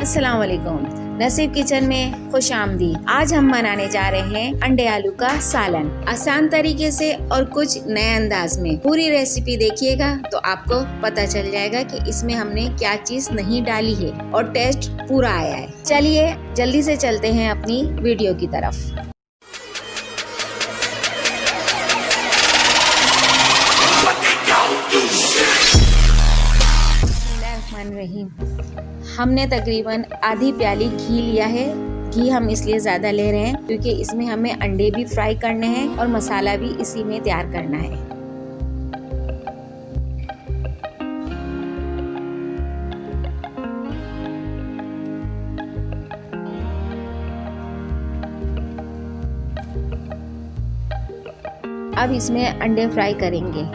अस्सलाम वालेकुम। नसीब किचन में खुश आमदीद। आज हम बनाने जा रहे हैं अंडे आलू का सालन, आसान तरीके से और कुछ नए अंदाज में। पूरी रेसिपी देखिएगा तो आपको पता चल जाएगा कि इसमें हमने क्या चीज नहीं डाली है और टेस्ट पूरा आया है। चलिए जल्दी से चलते हैं अपनी वीडियो की तरफ। हमने तकरीबन आधी प्याली घी लिया है। घी हम इसलिए ज़्यादा ले रहे हैं क्योंकि इसमें हमें अंडे भी फ्राई करने हैं और मसाला भी इसी में तैयार करना है। अब इसमें अंडे फ्राई करेंगे।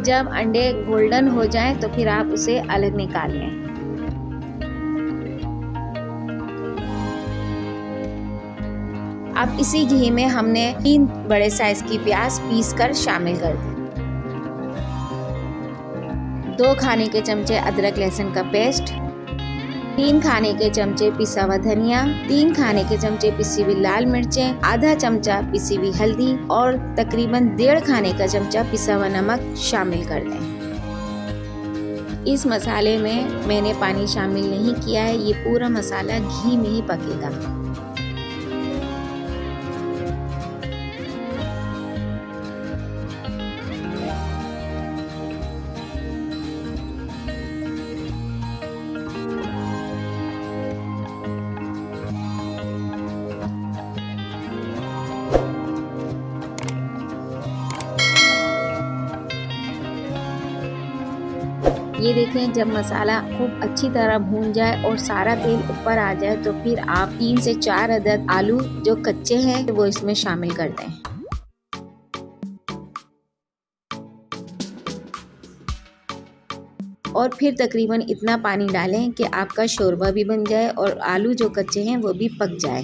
जब अंडे गोल्डन हो जाएं तो फिर आप उसे अलग निकाल लें। अब इसी घी में हमने 3 बड़े साइज की प्याज पीस कर शामिल कर दी। 2 खाने के चमचे अदरक लहसुन का पेस्ट, 3 खाने के चमचे पिसा हुआ धनिया, 3 खाने के चमचे पिसी हुई लाल मिर्चें, आधा चमचा पिसी हुई हल्दी और तकरीबन 1.5 खाने का चमचा पिसा हुआ नमक शामिल कर दें। इस मसाले में मैंने पानी शामिल नहीं किया है, ये पूरा मसाला घी में ही पकेगा। ये देखें, जब मसाला खूब अच्छी तरह भून जाए और सारा तेल ऊपर आ जाए तो फिर आप 3 से 4 अदद आलू जो कच्चे हैं वो इसमें शामिल कर दें। और फिर तकरीबन इतना पानी डालें कि आपका शोरबा भी बन जाए और आलू जो कच्चे हैं वो भी पक जाए।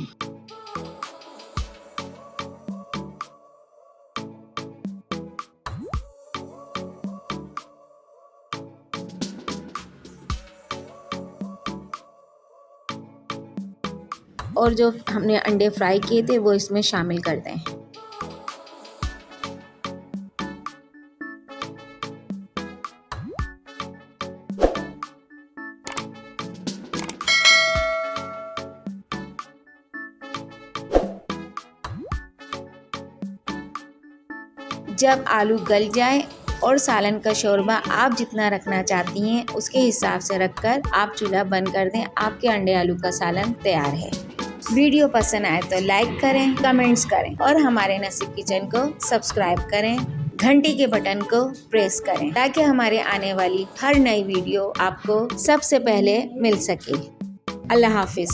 और जो हमने अंडे फ्राई किए थे वो इसमें शामिल कर दें। जब आलू गल जाए और सालन का शोरबा आप जितना रखना चाहती हैं उसके हिसाब से रखकर आप चूल्हा बंद कर दें। आपके अंडे आलू का सालन तैयार है। वीडियो पसंद आए तो लाइक करें, कमेंट्स करें और हमारे नसीब किचन को सब्सक्राइब करें। घंटी के बटन को प्रेस करें ताकि हमारे आने वाली हर नई वीडियो आपको सबसे पहले मिल सके। अल्लाह हाफिज।